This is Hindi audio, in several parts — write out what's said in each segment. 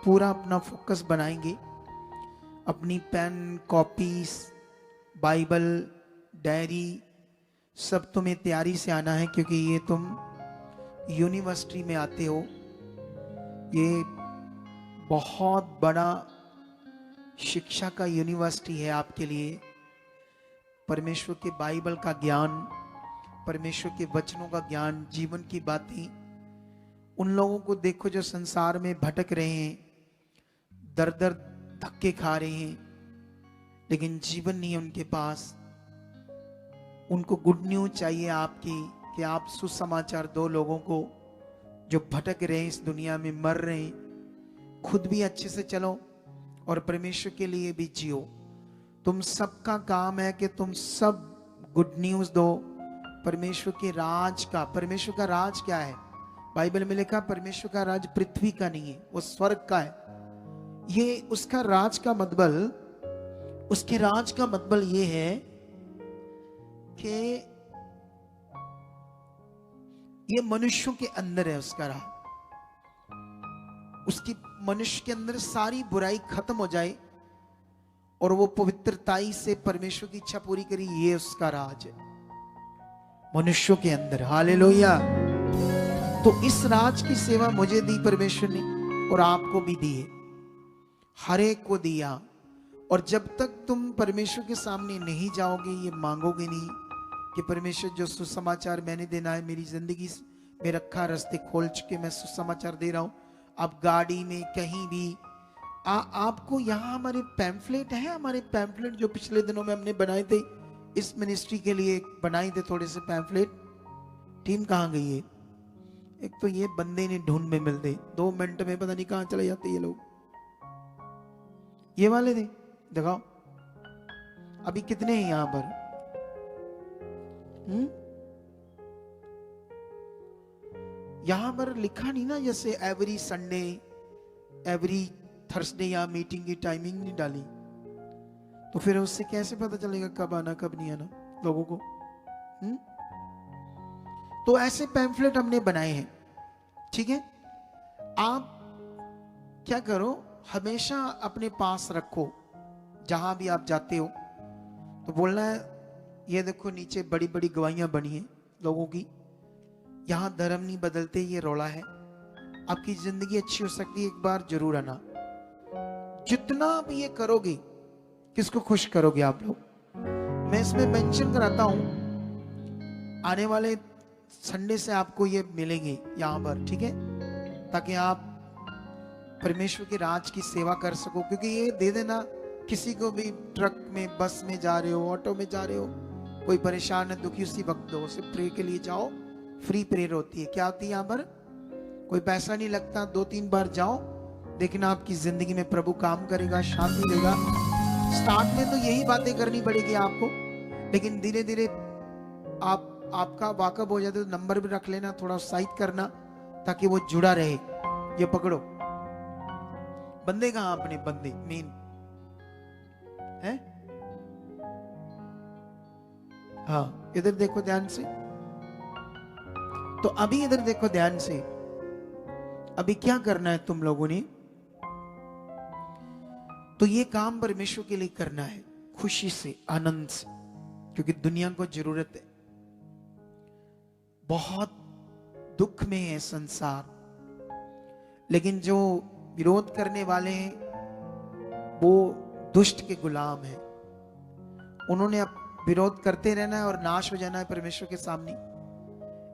पूरा अपना फोकस बनाएंगे। अपनी पेन, कॉपीज, बाइबल, डायरी सब तुम्हें तैयारी से आना है, क्योंकि ये तुम यूनिवर्सिटी में आते हो। ये बहुत बड़ा शिक्षा का यूनिवर्सिटी है आपके लिए। परमेश्वर के बाइबल का ज्ञान, परमेश्वर के वचनों का ज्ञान, जीवन की बातें। उन लोगों को देखो जो संसार में भटक रहे हैं, दर दर धक्के खा रहे हैं, लेकिन जीवन नहीं है उनके पास। उनको गुड न्यूज चाहिए आपकी, कि आप सुसमाचार दो लोगों को जो भटक रहे हैं, इस दुनिया में मर रहे हैं। खुद भी अच्छे से चलो और परमेश्वर के लिए भी जियो। तुम सबका काम है कि तुम सब गुड न्यूज दो परमेश्वर के राज का। परमेश्वर का राज क्या है? बाइबल में लिखा परमेश्वर का राज पृथ्वी का नहीं है, वो स्वर्ग का है। ये उसका राज का मतलब, उसके राज का मतलब ये है कि ये मनुष्यों के अंदर है उसका राज। उसकी मनुष्य के अंदर सारी बुराई खत्म हो जाए और वो पवित्रताई से परमेश्वर की इच्छा पूरी करी, ये उसका राज है मनुष्यों के अंदर। हालेलुया। तो इस राज की सेवा मुझे दी परमेश्वर ने और आपको भी दी है, हर एक को दिया। और जब तक तुम परमेश्वर के सामने नहीं जाओगे, ये मांगोगे नहीं कि परमेश्वर जो सुसमाचार मैंने देना है, मेरी जिंदगी में रखा, रास्ते खोल चुके, मैं सुसमाचार दे रहा हूं। आप गाड़ी में कहीं भी आपको, यहाँ हमारे पैम्फलेट है, हमारे पैम्फलेट जो पिछले दिनों में हमने बनाए थे, इस मिनिस्ट्री के लिए बनाए थे थोड़े से पैम्फलेट। टीम कहाँ गई है? एक तो ये बंदे नहीं ढूंढ में मिलते, 2 मिनट में पता नहीं कहां चले जाते ये लोग। ये वाले थे, दिखाओ अभी कितने हैं यहां पर? यहां पर लिखा नहीं ना, जैसे एवरी संडे, एवरी थर्सडे, यहाँ मीटिंग की टाइमिंग नहीं डाली, तो फिर उससे कैसे पता चलेगा कब आना कब नहीं आना लोगों को? तो ऐसे पैम्फलेट हमने बनाए हैं, ठीक है। आप क्या करो, हमेशा अपने पास रखो, जहां भी आप जाते हो तो बोलना है, ये देखो नीचे बड़ी बड़ी गवाहियां बनी हैं लोगों की, यहां धर्म नहीं बदलते, ये रौला है। आपकी जिंदगी अच्छी हो सकती है, एक बार जरूर आना। जितना भी ये करोगे, किसको खुश करोगे आप लोग? मैं इसमें मेंशन कराता हूं, आने वाले संडे से आपको ये मिलेंगे यहां पर, ठीक है, ताकि आप परमेश्वर के राज की सेवा कर सको। क्योंकि ये दे देना किसी को भी, ट्रक में, बस में जा रहे हो, ऑटो में जा रहे हो, कोई परेशान है, दुखी, उसी वक्त दो। सिर्फ प्रे के लिए जाओ, फ्री प्रेयर होती है। क्या होती है यहाँ पर? कोई पैसा नहीं लगता, 2-3 बार जाओ, देखना आपकी जिंदगी में प्रभु काम करेगा, शांति देगा। स्टार्ट में तो यही बातें करनी पड़ेगी आपको, लेकिन धीरे धीरे आपका वाकब हो जाते तो नंबर भी रख लेना, थोड़ा उत्साहित करना ताकि वो जुड़ा रहे। ये पकड़ो, बंदे कहां अपने? बंदे मेन है, हाँ इधर देखो ध्यान से। तो अभी इधर देखो ध्यान से, अभी क्या करना है तुम लोगों ने? तो ये काम परमेश्वर के लिए करना है, खुशी से, आनंद से, क्योंकि दुनिया को जरूरत है। बहुत दुख में है संसार, लेकिन जो विरोध करने वाले हैं वो दुष्ट के गुलाम हैं। उन्होंने अब विरोध करते रहना है और नाश हो जाना है परमेश्वर के सामने।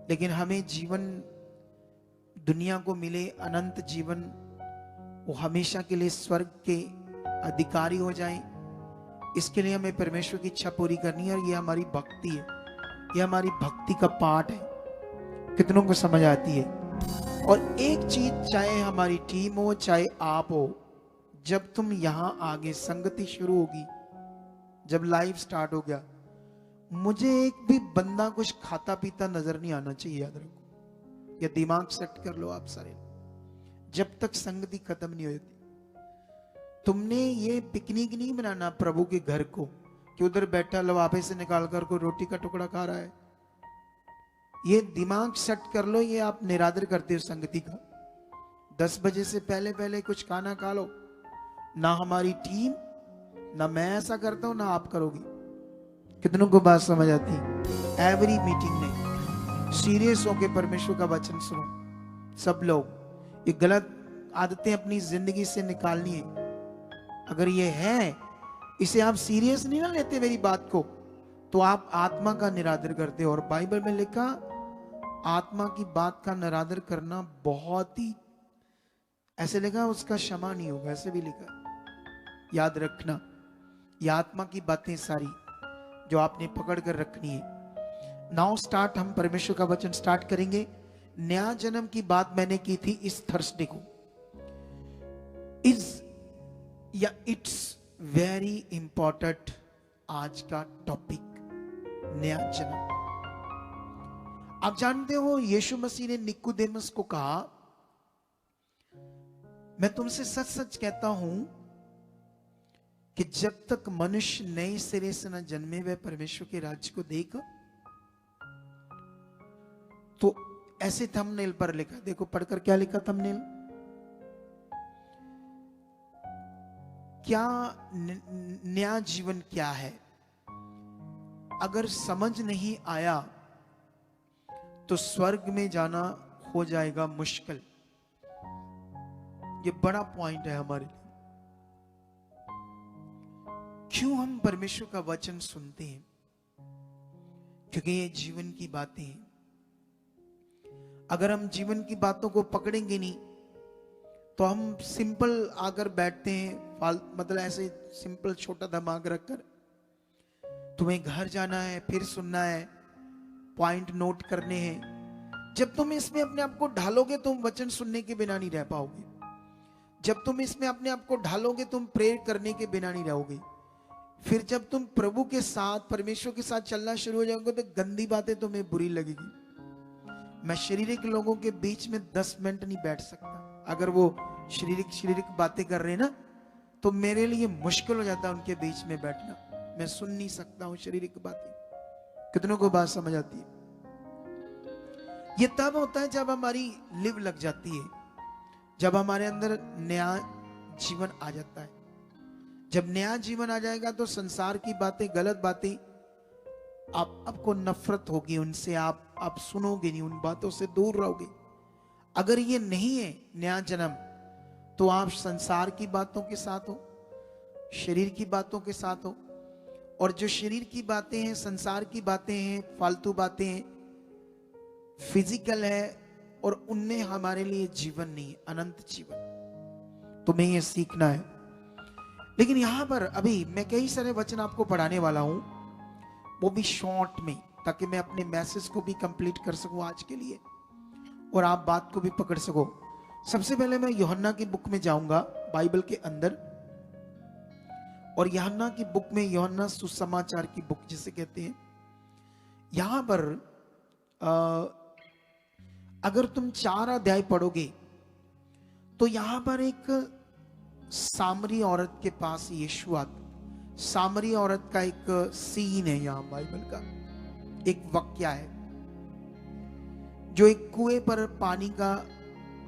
लेकिन हमें जीवन, दुनिया को मिले अनंत जीवन, वो हमेशा के लिए स्वर्ग के अधिकारी हो जाएं, इसके लिए हमें परमेश्वर की इच्छा पूरी करनी है। और ये हमारी भक्ति है, ये हमारी भक्ति का पार्ट है। कितनों को समझ आती है? और एक चीज, चाहे हमारी टीम हो, चाहे आप हो, जब तुम यहां आगे संगति शुरू होगी, जब लाइव स्टार्ट हो गया, मुझे एक भी बंदा कुछ खाता पीता नजर नहीं आना चाहिए। याद रखो, ये दिमाग सेट कर लो आप सारे। जब तक संगति खत्म नहीं होती, तुमने ये पिकनिक नहीं बनाना प्रभु के घर को कि उधर बैठा लवाफे से निकाल कर कोई रोटी का टुकड़ा खा रहा है। ये दिमाग सेट कर लो, ये आप निरादर करते हो संगति का। 10 बजे से पहले पहले कुछ खाना खा लो। ना हमारी टीम, ना मैं ऐसा करता हूं, ना आप करोगी। कितनों को बात समझ आती? एवरी मीटिंग में सीरियस होकर परमेश्वर का वचन सुनो। सब लोग ये गलत आदतें अपनी जिंदगी से निकालनी है। अगर ये है, इसे आप सीरियस नहीं ना लेते मेरी बात को, तो आप आत्मा का निरादर करते हो। और बाइबल में लिखा, आत्मा की बात का निरादर करना बहुत ही, ऐसे लिखा उसका क्षमा नहीं होगा, ऐसे भी लिखा। याद रखना, ये आत्मा की बातें सारी जो आपने पकड़ कर रखनी है। नाउ स्टार्ट, हम परमेश्वर का वचन स्टार्ट करेंगे। नया जन्म की बात मैंने की थी इस थर्सडे को। इट्स वेरी इंपॉर्टेंट आज का टॉपिक, नया जन्म। आप जानते हो यीशु मसीह ने निकोदेमस को कहा, मैं तुमसे सच सच कहता हूं कि जब तक मनुष्य नए सिरे से न जन्मे वह परमेश्वर के राज्य को देख। तो ऐसे थंबनेल पर लिखा, देखो पढ़कर क्या लिखा थंबनेल, क्या नया जीवन क्या है। अगर समझ नहीं आया तो स्वर्ग में जाना हो जाएगा मुश्किल। ये बड़ा पॉइंट है हमारे लिए। क्यों हम परमेश्वर का वचन सुनते हैं? क्योंकि ये जीवन की बातें हैं। अगर हम जीवन की बातों को पकड़ेंगे नहीं तो हम सिंपल आकर बैठते हैं, मतलब ऐसे सिंपल छोटा दिमाग रखकर, तुम्हें घर जाना है, फिर सुनना है, पॉइंट नोट करने हैं। जब तुम इसमें अपने आप को ढालोगे तुम वचन सुनने के बिना नहीं रह पाओगे। जब तुम इसमें अपने आप को ढालोगे तुम प्रेयर करने के बिना नहीं रहोगे। फिर जब तुम प्रभु के साथ, परमेश्वर के साथ चलना शुरू हो जाओगे तो गंदी बातें तुम्हें बुरी लगेगी। मैं शारीरिक लोगों के बीच में 10 मिनट नहीं बैठ सकता। अगर वो शारीरिक बातें कर रहे हैं ना, तो मेरे लिए मुश्किल हो जाता है उनके बीच में बैठना। मैं सुन नहीं सकता हूं शारीरिक बातें। कितनों को बात समझ आती है? ये तब होता है जब हमारी लिव लग जाती है, जब हमारे अंदर नया जीवन आ जाता है। जब नया जीवन आ जाएगा तो संसार की बातें, गलत बातें, आपको नफरत होगी उनसे, आप सुनोगे नहीं, उन बातों से दूर रहोगे। अगर ये नहीं है नया जन्म, तो आप संसार की बातों के साथ हो, शरीर की बातों के साथ हो। और जो शरीर की बातें हैं, संसार की बातें हैं, फालतू बातें हैं, फिजिकल है, और उनमें हमारे लिए जीवन नहीं, अनंत जीवन। तुम्हें ये सीखना है। लेकिन यहां पर अभी मैं कई सारे वचन आपको पढ़ाने वाला हूं, वो भी शॉर्ट में, ताकि मैं अपने मैसेज को भी कंप्लीट कर सकूं आज के लिए और आप बात को भी पकड़ सको। सबसे पहले मैं यूहन्ना की बुक में जाऊंगा, बाइबल के अंदर। और यूहन्ना की बुक में, यूहन्ना सुसमाचार की बुक जिसे कहते हैं, यहां पर अगर तुम 4 अध्याय पढ़ोगे तो यहां पर एक सामरी औरत के पास यीशु आता। सामरी औरत का एक सीन है यहां, बाइबल का एक वाक्या है, जो एक कुएं पर पानी का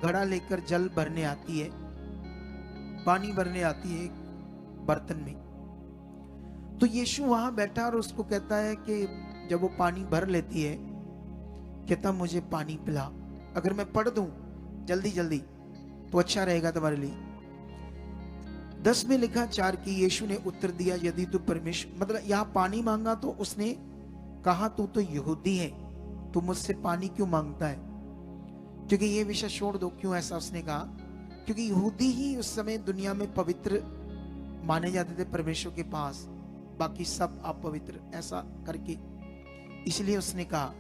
घड़ा लेकर जल भरने आती है, पानी भरने आती है एक बर्तन में। तो यीशु वहां बैठा और उसको कहता है कि जब वो पानी भर लेती है, कहता मुझे पानी पिला, अगर मैं पढ़ दूं जल्दी जल्दी तो अच्छा रहेगा तुम्हारे लिए। 10 में लिखा 4 की यीशु ने उत्तर दिया, यदि तू परमेश्वर, मतलब यहां पानी मांगा तो उसने कहा तू तो यहूदी है, तू मुझसे पानी क्यों मांगता है? क्योंकि ये विषय छोड़ दो। क्यों ऐसा उसने कहा? क्योंकि यहूदी ही उस समय दुनिया में पवित्र माने जाते थे परमेश्वर के पास, बाकी सब अपवित्र, ऐसा करके, इसलिए उसने कहा।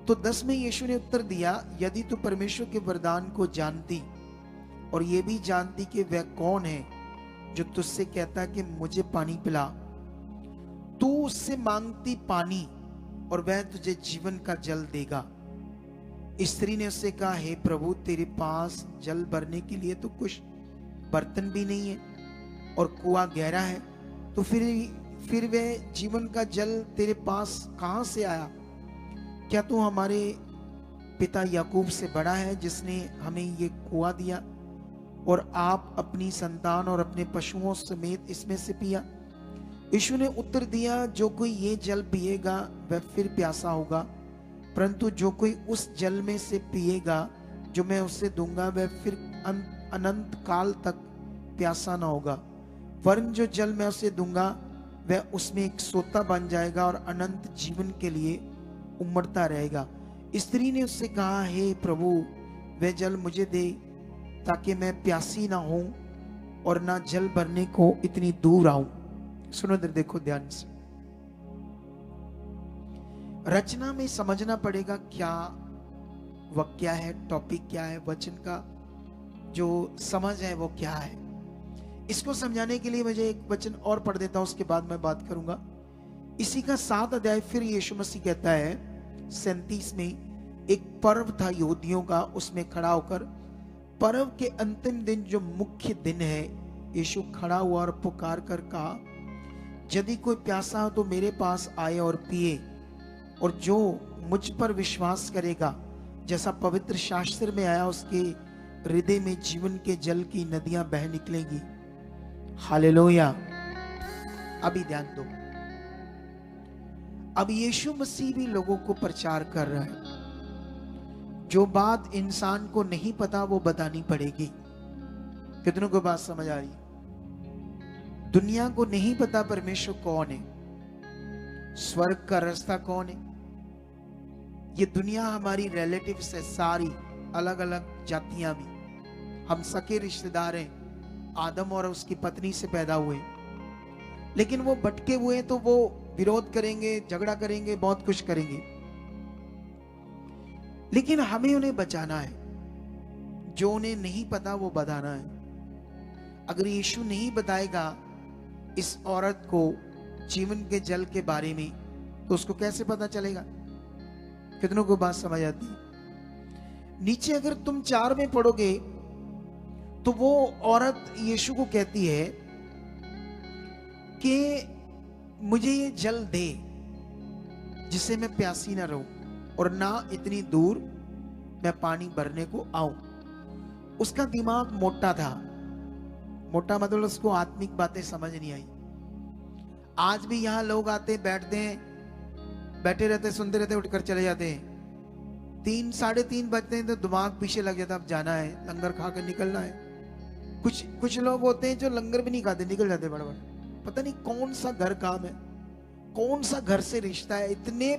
तो 10 में यीशु ने उत्तर दिया, यदि तू परमेश्वर के वरदान को जानती और ये भी जानती कि वह कौन है जो तुझसे कहता कि मुझे पानी पिला, तू उससे मांगती पानी और वह तुझे जीवन का जल देगा। स्त्री ने उससे कहा, हे प्रभु, तेरे पास जल भरने के लिए तो कुछ बर्तन भी नहीं है और कुआं गहरा है, तो फिर वह जीवन का जल तेरे पास कहां से आया? क्या तू हमारे पिता याकूब से बड़ा है, जिसने हमें ये कुआं दिया और आप अपनी संतान और अपने पशुओं समेत इसमें से पिया। यीशु ने उत्तर दिया, जो कोई ये जल पिएगा वह फिर प्यासा होगा, परंतु जो कोई उस जल में से पिएगा जो मैं उसे दूंगा वह फिर अनंत काल तक प्यासा ना होगा, वरन जो जल मैं उसे दूंगा वह उसमें एक सोता बन जाएगा और अनंत जीवन के लिए उमड़ता रहेगा। स्त्री ने उससे कहा, हे प्रभु, वह जल मुझे दे ताकि मैं प्यासी ना हूं और ना जल भरने को इतनी दूर आऊं। सुनो इधर देखो ध्यान से, रचना में समझना पड़ेगा क्या वह क्या है, टॉपिक क्या है, वचन का जो समझ है वो क्या है। इसको समझाने के लिए मुझे एक वचन और पढ़ देता हूं, उसके बाद मैं बात करूंगा। इसी का 7 अध्याय फिर यीशु मसीह कहता है 37 में, एक पर्व था यहूदियों का, उसमें खड़ा होकर पर्व के अंतिम दिन जो मुख्य दिन है, यीशु खड़ा हुआ और पुकार कर कहा, यदि कोई प्यासा हो तो मेरे पास आए और पिए, और जो मुझ पर विश्वास करेगा, जैसा पवित्र शास्त्र में आया, उसके हृदय में जीवन के जल की नदियां बह निकलेंगी। हालेलुया। अभी ध्यान दो, अब यीशु मसीह भी लोगों को प्रचार कर रहा है। जो बात इंसान को नहीं पता वो बतानी पड़ेगी। कितनों को बात समझ आ रही है? दुनिया को नहीं पता परमेश्वर कौन है, स्वर्ग का रास्ता कौन है। ये दुनिया हमारी रिलेटिव्स है, सारी अलग अलग जातियां भी, हम सके रिश्तेदार हैं, आदम और उसकी पत्नी से पैदा हुए, लेकिन वो भटके हुए तो वो विरोध करेंगे, झगड़ा करेंगे, बहुत कुछ करेंगे, लेकिन हमें उन्हें बचाना है। जो उन्हें नहीं पता वो बताना है। अगर यीशु नहीं बताएगा इस औरत को जीवन के जल के बारे में, तो उसको कैसे पता चलेगा? कितनों को बात समझ आती है? नीचे अगर तुम 4 में पढ़ोगे तो वो औरत यीशु को कहती है कि मुझे ये जल दे जिससे मैं प्यासी ना रहूं और ना इतनी दूर मैं पानी भरने को आऊं। उसका दिमाग मोटा था, मोटा मतलब उसको आत्मिक बातें समझ नहीं आई। आज भी यहां लोग आते बैठते हैं, बैठे रहते सुनते रहते, उठकर चले जाते हैं। 3 साढ़े 3 बजते हैं तो दिमाग पीछे लग जाता, अब जाना है, लंगर खा कर निकलना है। कुछ लोग होते हैं जो लंगर भी नहीं खाते, निकल जाते बड़बड़। पता नहीं कौन सा घर काम है, कौन सा घर से रिश्ता है, इतने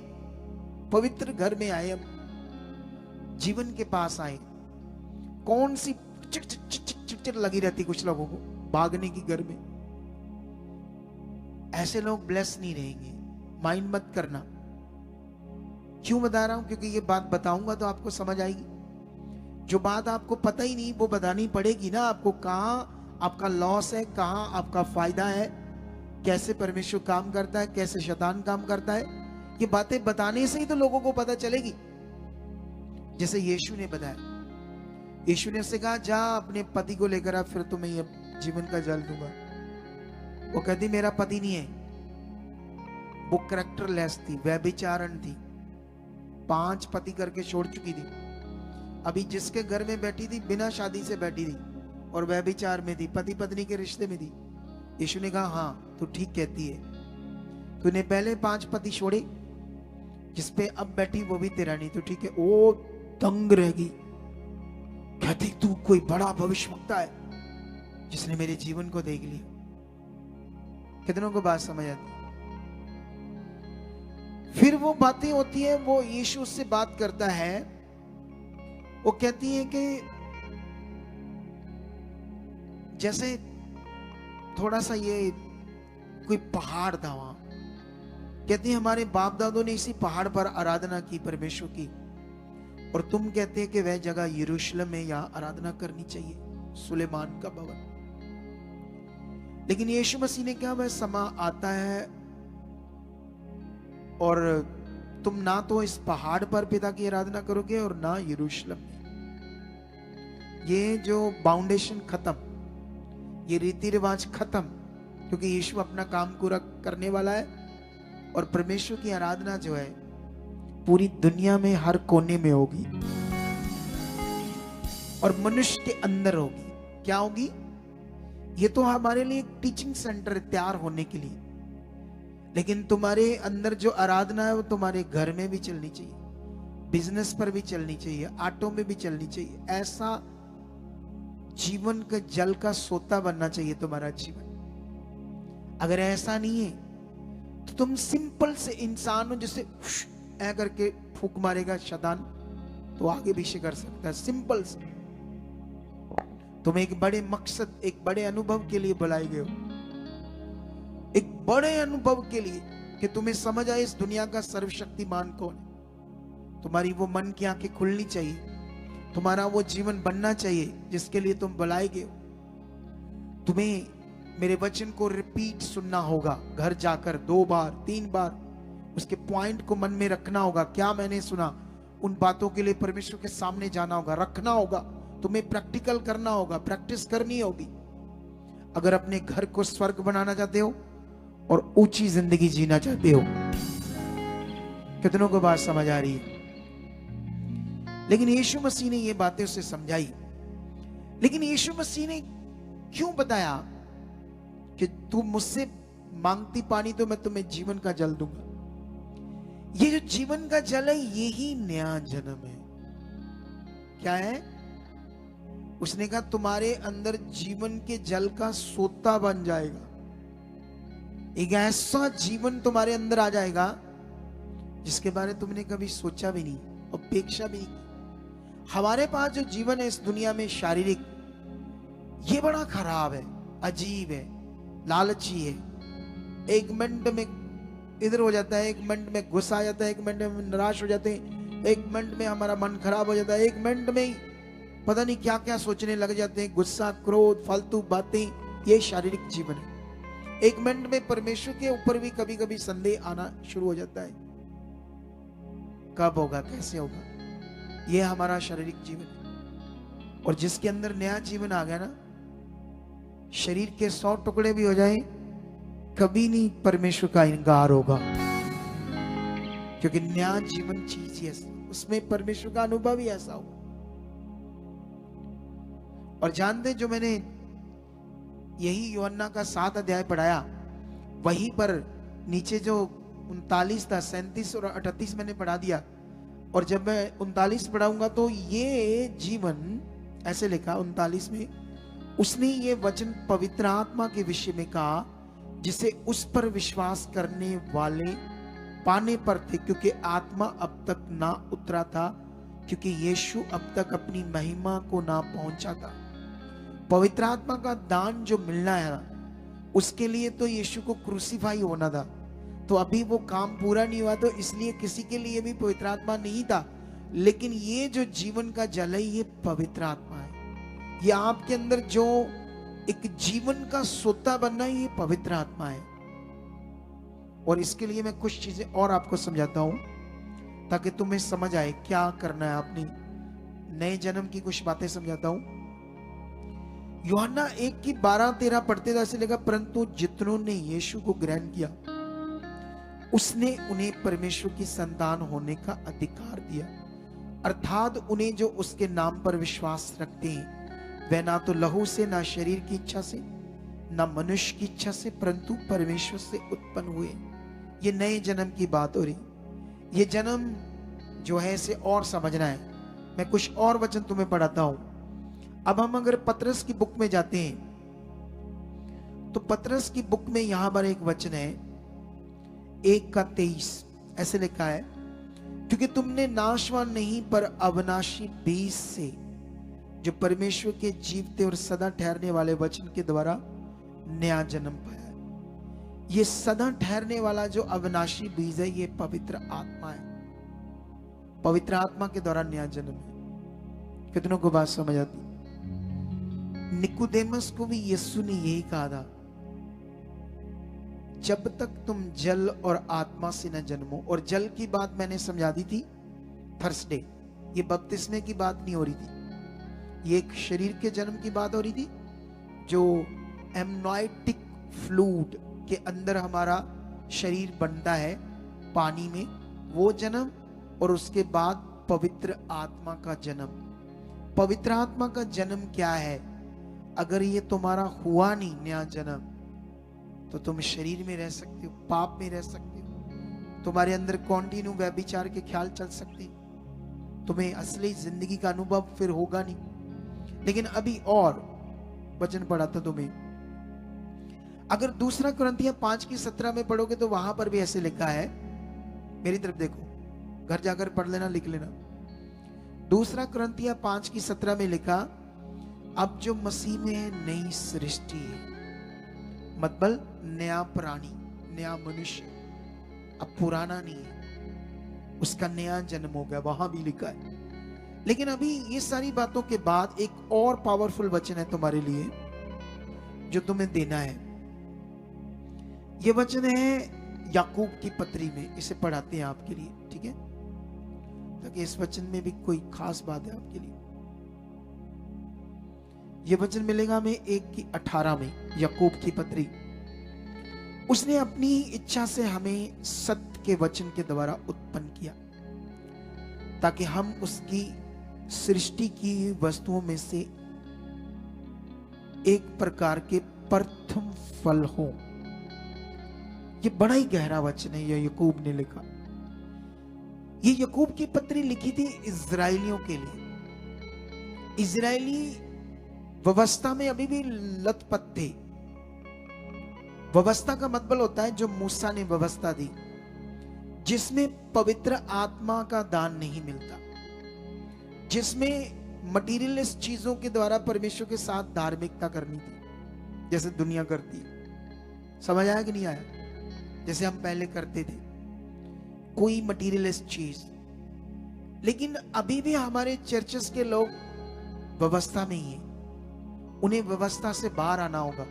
पवित्र घर में आए, हम जीवन के पास आए, कौन सी चिक चिक चिक चिक चिक चिक लगी रहती कुछ लोगों को भागने की घर में। ऐसे लोग ब्लेस नहीं रहेंगे, माइंड मत करना। क्यों बता रहा हूं? क्योंकि ये बात बताऊंगा तो आपको समझ आएगी। जो बात आपको पता ही नहीं वो बतानी पड़ेगी ना आपको। कहां आपका लॉस है, कहां आपका फायदा है, कैसे परमेश्वर काम करता है, कैसे शैतान काम करता है, ये बातें बताने से ही तो लोगों को पता चलेगी। जैसे यीशु ने बताया, यीशु ने उससे कहा, जा अपने पति को लेकर आ, फिर तुम्हें ये जीवन का जल दूंगा। वो कहती मेरा पति नहीं है। वो कैरेक्टरलेस थी, व्यभिचारण थी, 5 पति करके छोड़ चुकी थी। अभी जिसके घर में बैठी थी बिना शादी से बैठी थी और व्यभिचार में थी, पति पत्नी के रिश्ते में थी। यीशु ने कहा, हाँ तू ठीक कहती है, तूने पहले 5 पति छोड़े, जिसपे अब बैठी वो भी तेरा नहीं, तो ठीक है। ओ दंग रहेगी, कहती तू कोई बड़ा भविष्यवक्ता है जिसने मेरे जीवन को देख लिया। कितनों को बात समझ आती? फिर वो बातें होती है, वो यीशु से बात करता है, वो कहती है कि जैसे थोड़ा सा ये कोई पहाड़ था वहां, कहती है हमारे बाप दादों ने इसी पहाड़ पर आराधना की परमेश्वर की, और तुम कहते हैं कि वह जगह यरूशलेम में यहाँ आराधना करनी चाहिए, सुलेमान का भवन। लेकिन यीशु मसीह ने कहा वह समा आता है और तुम ना तो इस पहाड़ पर पिता की आराधना करोगे और ना यरूशलेम में। ये जो फाउंडेशन खत्म, ये रीति रिवाज खत्म, क्योंकि यीशु अपना काम पूरा करने वाला है और परमेश्वर की आराधना जो है पूरी दुनिया में हर कोने में होगी। और मनुष्य के अंदर होगी। क्या होगी? ये तो हमारे लिए एक टीचिंग सेंटर है तैयार होने के लिए, लेकिन तुम्हारे अंदर जो आराधना है वो तुम्हारे घर में भी चलनी चाहिए, बिजनेस पर भी चलनी चाहिए, ऑटो में भी चलनी चाहिए। ऐसा जीवन का जल का सोता बनना चाहिए तुम्हारा जीवन। अगर ऐसा नहीं है तो तुम सिंपल से इंसान हो, जैसे ऐ करके फूक मारेगा शैतान तो आगे भी कर सकता है। सिंपल से तुम एक बड़े मकसद, एक बड़े अनुभव के लिए बुलाए गए हो, एक बड़े अनुभव के लिए कि तुम्हें समझ आए इस दुनिया का सर्वशक्तिमान कौन है। तुम्हारी वो मन की आंखें खुलनी चाहिए, तुम्हारा वो जीवन बनना चाहिए जिसके लिए तुम बुलाए गए हो। तुम्हें मेरे वचन को रिपीट सुनना होगा, घर जाकर 2 बार 3 बार उसके पॉइंट को मन में रखना होगा। क्या मैंने सुना, उन बातों के लिए परमेश्वर के सामने जाना होगा, रखना होगा, तुम्हें प्रैक्टिकल करना होगा, प्रैक्टिस करनी होगी। अगर अपने घर को स्वर्ग बनाना चाहते हो और ऊंची जिंदगी जीना चाहते हो। कितनों को बात समझ आ रही है? लेकिन यीशु मसीह ने ये बातें उसे समझाई। लेकिन यीशु मसीह ने क्यों बताया कि तू मुझसे मांगती पानी तो मैं तुम्हें जीवन का जल दूंगा। ये जो जीवन का जल है यही नया जन्म है। क्या है? उसने कहा तुम्हारे अंदर जीवन के जल का सोता बन जाएगा। एक ऐसा जीवन तुम्हारे अंदर आ जाएगा जिसके बारे में तुमने कभी सोचा भी नहीं, अपेक्षा भी नहीं। हमारे पास जो जीवन है इस दुनिया में शारीरिक, ये बड़ा खराब है, अजीब है, लालची है। एक मिनट में इधर हो जाता है, एक मिनट में गुस्सा आ जाता है, एक मिनट में निराश हो जाते हैं, एक मिनट में हमारा मन खराब हो जाता है, एक मिनट में ही पता नहीं क्या क्या सोचने लग जाते हैं, गुस्सा, क्रोध, फालतू बातें। ये शारीरिक जीवन है। एक मिनट में परमेश्वर के ऊपर भी कभी कभी संदेह आना शुरू हो जाता है, कब होगा, कैसे होगा। ये हमारा शारीरिक जीवन है। और जिसके अंदर नया जीवन आ गया ना, शरीर के 100 टुकड़े भी हो जाए कभी नहीं परमेश्वर का इनकार होगा, क्योंकि नया जीवन चीज ही ऐसी, उसमें परमेश्वर का अनुभव ही ऐसा होगा। और जानते, जो मैंने यही यूहन्ना का 7 अध्याय पढ़ाया, वहीं पर नीचे जो 39 था, 37 और 38 मैंने पढ़ा दिया। और जब मैं 39 पढ़ाऊंगा तो ये जीवन ऐसे लिखा 39 में, उसने ये वचन पवित्र आत्मा के विषय में कहा जिसे उस पर विश्वास करने वाले पाने पर थे, क्योंकि आत्मा अब तक ना उतरा था, क्योंकि यीशु अब तक अपनी महिमा को ना पहुंचा था। पवित्र आत्मा का दान जो मिलना है ना, उसके लिए तो यीशु को क्रूसीफाई होना था। तो अभी वो काम पूरा नहीं हुआ, तो इसलिए किसी के लिए भी पवित्र आत्मा नहीं था। लेकिन ये जो जीवन का जल है ये पवित्र आत्मा है। ये आपके अंदर जो एक जीवन का सोता बनना है, ये पवित्र आत्मा है। और इसके लिए मैं कुछ चीजें और आपको समझाता हूं ताकि तुम्हें समझ आए क्या करना है। अपनी नए जन्म की कुछ बातें समझाता हूं। यूहन्ना 1 की 12-13 पढ़ते थे, ऐसे लगा, परंतु जितनों ने यीशु को ग्रहण किया उसने उन्हें परमेश्वर की संतान होने का अधिकार दिया, अर्थात उन्हें जो उसके नाम पर विश्वास रखते हैं। वे ना तो लहू से, ना शरीर की इच्छा से, ना मनुष्य की इच्छा से, परंतु परमेश्वर से उत्पन्न हुए। ये नए जन्म की बात हो रही। ये जन्म जो है इसे और समझना है। मैं कुछ और वचन तुम्हें पढ़ाता हूं। अब हम अगर पतरस की बुक में जाते हैं तो पतरस की बुक में यहां पर एक वचन है 1:23, ऐसे लिखा है, क्योंकि तुमने नाशवान नहीं पर अविनाशी बीज से, जो परमेश्वर के जीवते और सदा ठहरने वाले वचन के द्वारा नया जन्म पाया है। ये सदा ठहरने वाला जो अविनाशी बीज है, ये पवित्र आत्मा है। पवित्र आत्मा के द्वारा नया जन्म है। कितनों को बात समझ आती? निकोदेमस को भी यीशु ने यही कहा था, जब तक तुम जल और आत्मा से न जन्मो। और जल की बात मैंने समझा दी थी थर्सडे। ये बपतिस्मे की बात नहीं हो रही थी, ये एक शरीर के जन्म की बात हो रही थी, जो एमनाइटिक फ्लूइड के अंदर हमारा शरीर बनता है पानी में, वो जन्म। और उसके बाद पवित्र आत्मा का जन्म। पवित्र आत्मा का जन्म क्या है? अगर ये तुम्हारा हुआ नहीं नया जन्म, तो तुम शरीर में रह सकते हो, पाप में रह सकते हो, तुम्हारे अंदर कॉन्टिन्यू व्यभिचार के ख्याल चल सकते हैं, तुम्हें असली जिंदगी का अनुभव फिर होगा नहीं। लेकिन अभी और वचन पढ़ा था तुम्हें, अगर दूसरा कुरिन्थियों 5:17 में पढ़ोगे तो वहां पर भी ऐसे लिखा है, मेरी तरफ देखो, घर जाकर पढ़ लेना, लिख लेना। दूसरा कुरिन्थियों 5:17 में लिखा, अब जो मसीह में है नई सृष्टि है, मतलब नया प्राणी, नया मनुष्य, अब पुराना नहीं है, उसका नया जन्म हो गया, वहां भी लिखा है। लेकिन अभी ये सारी बातों के बाद एक और पावरफुल वचन है तुम्हारे लिए जो तुम्हें देना है। ये वचन है याकूब की पत्री में, इसे पढ़ाते हैं आपके लिए, ठीक है, ताकि इस वचन में भी कोई खास बात है आपके लिए। ये वचन मिलेगा हमें 1:18 में, याकूब की पत्री। उसने अपनी इच्छा से हमें सत्य के वचन के द्वारा उत्पन्न किया, ताकि हम उसकी सृष्टि की वस्तुओं में से एक प्रकार के प्रथम फल हो। ये बड़ा ही गहरा वचन है, ये याकूब ने लिखा। ये याकूब की पत्री लिखी थी इजराइलियों के लिए। इजराइली व्यवस्था में अभी भी लथपथ थे। व्यवस्था का मतलब होता है जो मूसा ने व्यवस्था दी, जिसमें पवित्र आत्मा का दान नहीं मिलता, जिसमें मटीरियलिस्ट चीजों के द्वारा परमेश्वर के साथ धार्मिकता करनी थी, जैसे दुनिया करती है। समझ आया कि नहीं आया? जैसे हम पहले करते थे, कोई मटीरियलिस्ट चीज। लेकिन अभी भी हमारे चर्चेस के लोग व्यवस्था में ही है। उन्हें व्यवस्था से बाहर आना होगा,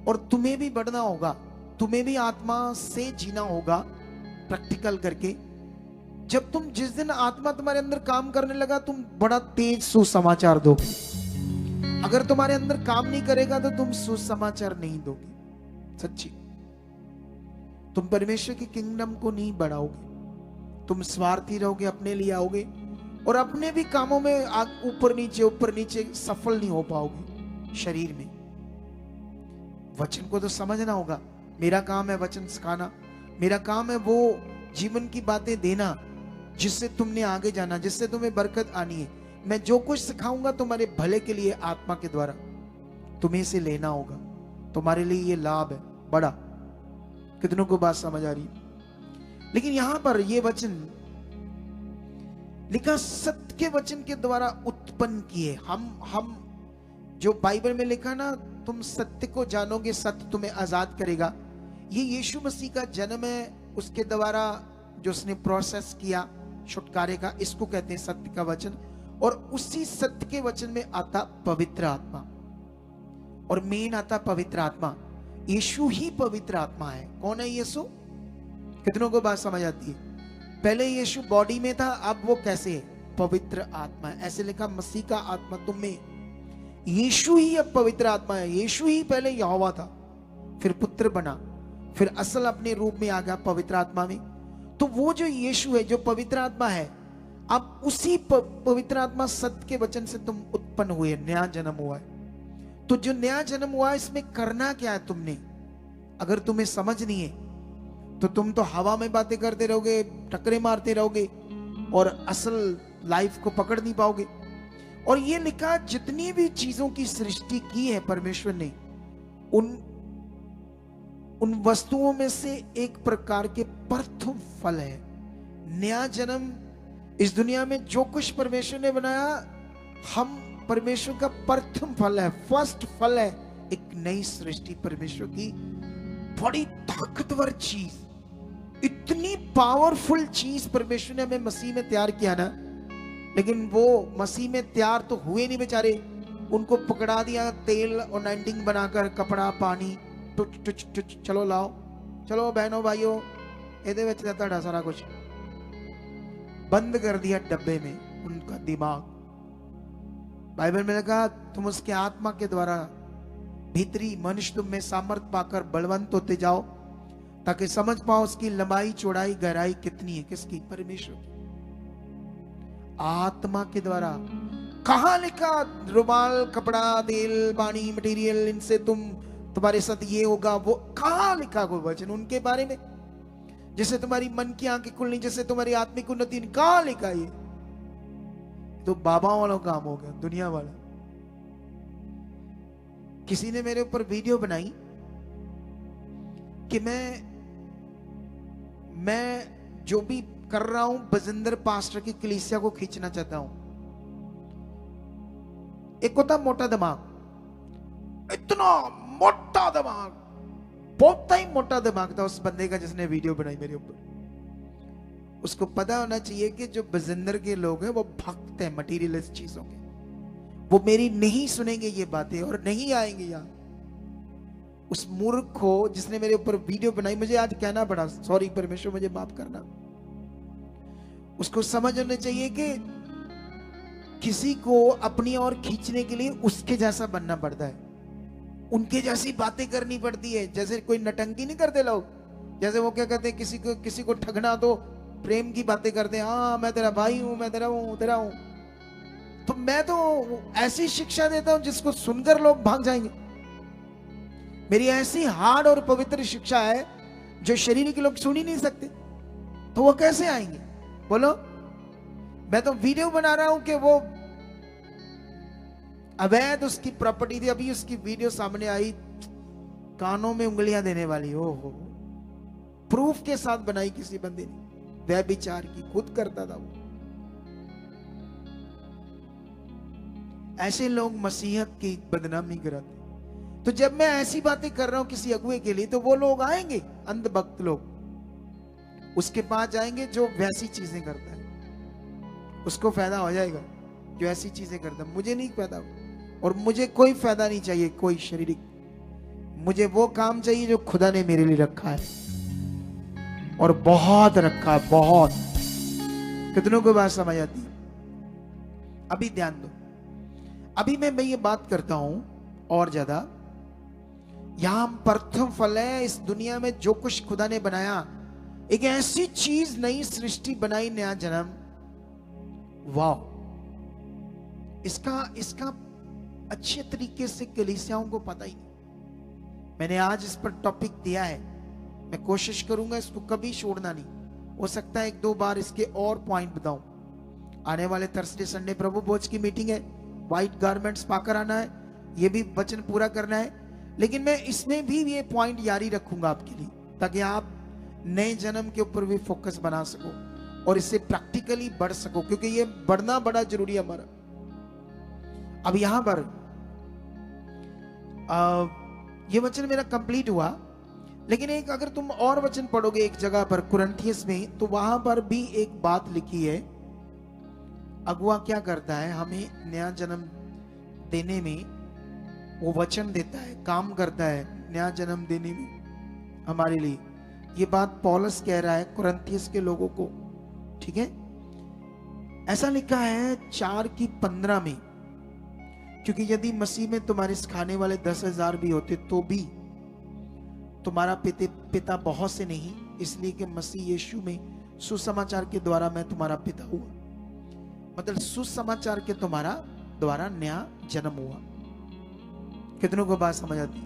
और तुम्हें भी बढ़ना होगा, तुम्हें भी आत्मा से जीना होगा, प्रैक्टिकल करके। जब तुम, जिस दिन आत्मा तुम्हारे अंदर काम करने लगा, तुम बड़ा तेज सुसमाचार दोगे। अगर तुम्हारे अंदर काम नहीं करेगा तो तुम सुसमाचार नहीं दोगे। सच्ची, तुम परमेश्वर की किंगडम को नहीं बढ़ाओगे, तुम स्वार्थी रहोगे, अपने लिए आओगे, और अपने भी कामों में ऊपर नीचे सफल नहीं हो पाओगे शरीर में। वचन को तो समझना होगा। मेरा काम है वचन सिखाना, मेरा काम है वो जीवन की बातें देना जिससे तुमने आगे जाना, जिससे तुम्हें बरकत आनी है। मैं जो कुछ सिखाऊंगा तुम्हारे भले के लिए, आत्मा के द्वारा तुम्हें से लेना होगा। तुम्हारे लिए ये लाभ है बड़ा। कितनों को बात समझ आ रही? लेकिन यहां पर ये वचन लिखा, सत्य के वचन के द्वारा उत्पन्न किए। हम जो बाइबल में लिखा ना, तुम सत्य को जानोगे, सत्य तुम्हें आजाद करेगा। ये यीशु मसीह का जन्म है, उसके द्वारा जो उसने प्रोसेस किया छुटकारे का, इसको कहते हैं सत्य का वचन। और उसी सत्य के वचन में आता पवित्र आत्मा, और मेन आता पवित्र आत्मा। यीशु ही पवित्र आत्मा है। कौन है यीशु? कितनों को बात समझ आती है? पहले यीशु बॉडी में था, अब वो कैसे है? पवित्र आत्मा है। ऐसे लिखा, मसीह का आत्मा तुम में। यीशु ही अब पवित्र आत्मा है। यीशु ही पहले यहोवा था, फिर पुत्र बना, फिर असल अपने रूप में आ गया पवित्र आत्मा में। तो वो जो यीशु है, जो पवित्र आत्मा है, अब उसी पवित्र आत्मा सत्य के वचन से तुम उत्पन्न हुए, नया जन्म हुआ है। तो जो नया जन्म हुआ है, इसमें करना क्या है तुमने? अगर तुम्हें समझ नहीं है तो तुम तो हवा में बातें करते रहोगे, टकरे मारते रहोगे, और असल लाइफ को पकड़ नहीं पाओगे। और ये लिखा, जितनी भी चीजों की सृष्टि की है परमेश्वर ने, उन वस्तुओं में से एक प्रकार के प्रथम फल है। नया जन्म, इस दुनिया में जो कुछ परमेश्वर ने बनाया, हम परमेश्वर का प्रथम फल है, फर्स्ट फल है। एक नई सृष्टि परमेश्वर की, बड़ी ताकतवर चीज, इतनी पावरफुल चीज परमेश्वर ने हमें मसीह में तैयार किया ना। लेकिन वो मसीह में तैयार तो हुए नहीं बेचारे, उनको पकड़ा दिया तेल और अनाइंटिंग बनाकर, कपड़ा पानी टुच टुच टुच, चलो लाओ, चलो बहनों भाइयों, ਇਹਦੇ ਵਿੱਚ ਤੁਹਾਡਾ सारा कुछ बंद कर दिया डब्बे में उनका दिमाग। बाइबल में लिखा, तुम उसके आत्मा के द्वारा भीतरी मनुष्य तुम में सामर्थ पाकर बलवंत होते जाओ, ताकि समझ पाओ उसकी लंबाई चौड़ाई गहराई कितनी है। किसकी? परमेश्वर की। आत्मा के द्वारा कहां लिखा रुमाल, कपड़ा, तेल, पानी, मटेरियल, इनसे तुम्हारे साथ ये होगा, वो कहां लिखा कोई वचन उनके बारे में? जैसे तुम्हारी मन की आंखें खुलनी, जैसे तुम्हारी आत्मिक उन्नति, कहां लिखा ये? तो बाबा वाला काम हो गया, दुनिया वाला। किसी ने मेरे ऊपर वीडियो बनाई कि मैं जो भी कर रहा हूं बजिंदर पास्टर की कलीसिया को खींचना चाहता हूं। एक होता मोटा दिमाग, इतना मोटा दिमाग, बहुत ही मोटा दिमाग था उस बंदे का जिसने वीडियो बनाई मेरे ऊपर। उसको पता होना चाहिए कि जो बजिंदर के लोग हैं वो भक्त हैं मटीरियलिस्ट चीजों के, वो मेरी नहीं सुनेंगे ये बातें और नहीं आएंगे यहां। उस मूर्ख को जिसने मेरे ऊपर वीडियो बनाई, मुझे आज कहना पड़ा, सॉरी परमेश्वर मुझे माफ करना। उसको समझ होना चाहिए कि किसी को अपनी ओर खींचने के लिए उसके जैसा बनना पड़ता है, उनके जैसी बातें करनी पड़ती है। जैसे कोई नटंकी नहीं करते लोग, जैसे वो क्या कहते हैं, किसी को ठगना तो प्रेम की बातें करते हैं, हाँ मैं तेरा भाई हूं, मैं तेरा हूं। तो मैं तो ऐसी शिक्षा देता हूं जिसको सुनकर लोग भाग जाएंगे। मेरी ऐसी हार्ड और पवित्र शिक्षा है जो शरीर के लोग सुन ही नहीं सकते, तो वो कैसे आएंगे बोलो? मैं तो वीडियो बना रहा हूं कि वो अवैध उसकी प्रॉपर्टी थी, अभी उसकी वीडियो सामने आई, कानों में उंगलियां देने वाली, ओहो, प्रूफ के साथ बनाई किसी बंदे ने, व्यभिचार की, खुद करता था वो। ऐसे लोग मसीहत की बदनामी कराते। तो जब मैं ऐसी बातें कर रहा हूं किसी अगुए के लिए, तो वो लोग आएंगे, अंधभक्त लोग उसके पास जाएंगे जो वैसी चीजें करता है, उसको फायदा हो जाएगा जो ऐसी चीजें करता है। मुझे नहीं फायदा, और मुझे कोई फायदा नहीं चाहिए, कोई शारीरिक। मुझे वो काम चाहिए जो खुदा ने मेरे लिए रखा है, और बहुत रखा है, बहुत। कितनों को बात समझ आती? अभी ध्यान दो, अभी मैं ये बात करता हूं और ज्यादा, यहां प्रथम फल है इस दुनिया में जो कुछ खुदा ने बनाया, एक ऐसी चीज, नई सृष्टि बनाई, नया जन्म। वाह, इसका अच्छे तरीके से कलीसियाओं को पता ही नहीं। मैंने आज इस पर टॉपिक दिया है, मैं कोशिश करूंगा इसको कभी छोड़ना नहीं। हो सकता है 1-2 बार इसके और पॉइंट बताऊं। आने वाले थर्सडे संडे प्रभु भोज की मीटिंग है, व्हाइट गारमेंट्स पाकर आना है, ये भी वचन पूरा करना है। लेकिन मैं इसमें भी ये पॉइंट जारी रखूंगा आपके लिए, ताकि आप नए जन्म के ऊपर भी फोकस बना सको और इससे प्रैक्टिकली बढ़ सको, क्योंकि ये बढ़ना बड़ा जरूरी है हमारा। अब यहां पर ये वचन मेरा कंप्लीट हुआ, लेकिन एक अगर तुम और वचन पढ़ोगे एक जगह पर कुरिन्थियस में, तो वहां पर भी एक बात लिखी है। अगुआ क्या करता है, हमें नया जन्म देने में वो वचन देता है, काम करता है नया जन्म देने में हमारे लिए। ये बात पौलुस कह रहा है कुरिन्थियस के लोगों को, ठीक है? ऐसा लिखा है 4:15 में, क्योंकि यदि मसीह में तुम्हारे सिखाने वाले 10,000 भी होते तो भी तुम्हारा पिता बहुत से नहीं, इसलिए कि मसीह यीशु में सुसमाचार के द्वारा मैं तुम्हारा पिता हुआ। मतलब सुसमाचार के तुम्हारा द्वारा नया जन्म हुआ। कितनों को बात समझ आती?